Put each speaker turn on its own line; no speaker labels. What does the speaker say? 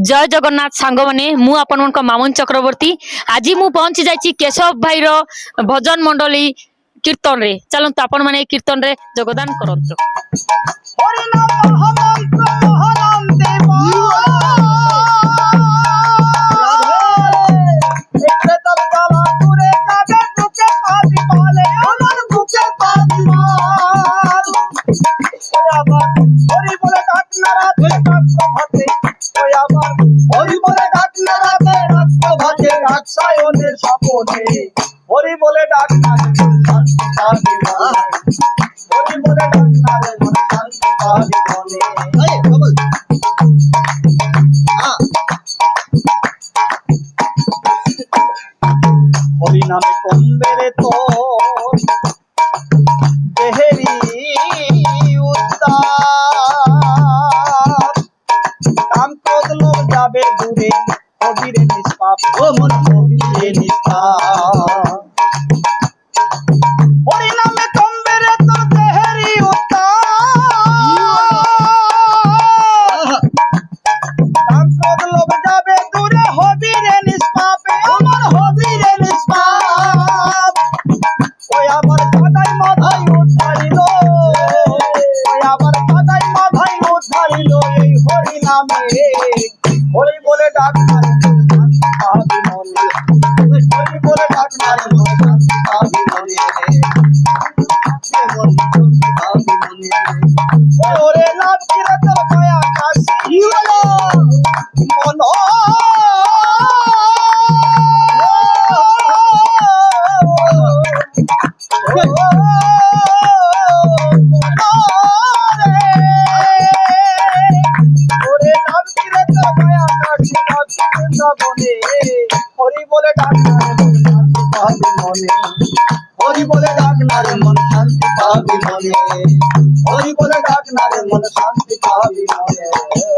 जय जगन्नाथ सांग माने मु आपन मन मामन चक्रवर्ती आज मु पहुंची जाइछि केशव भाई रो भजन मंडली कीर्तन रे। चलंतु आपन माने कीर्तन रे योगदान करंतु।
हरि नाम महामंत्र महानाम देवा एक तब काला तुरे काबे तुके पादी पाले अमर तुके पादी मार हरि बोले डाकना रात डाक भाते हरि बोले डाकना रात डाक भाते डाकसायोने सापोने हरि बोले डाकना शांति पादी हरि बोले डाकना रे मन शांति पादी बोले ए कबल हां हरि नामे कोंबेरे तो देहरी उतार काम क्रोध लोभ जाबे दूरे हबिरे निष्पाप ओ मन हबिरे निष्पाप हरि नामे कोंबेरे तो देहरी उतार काम क्रोध लोभ जाबे दूरे हबिरे निष्पाप अमर हबिरे निष्पाप ओय आवर कादाई माधाई उद्धारिलो ओय आवर कादाई माधाई उद्धारिलो এই হরি নামে হরি বলে ডাকনা রে শান্তি পাবি মনে হরি বলে ডাকনা রে শান্তি পাবি মনে শান্তি পাবি মনে ওরে লাভ কিরা তোর মায়া কাশি হলো মন हरि बोले डाकना रे मन शांति पाबी मने हरि बोले डाकना रे मन शांति पाबी मने हरि बोले डाकना रे मन शांति पाबी मने।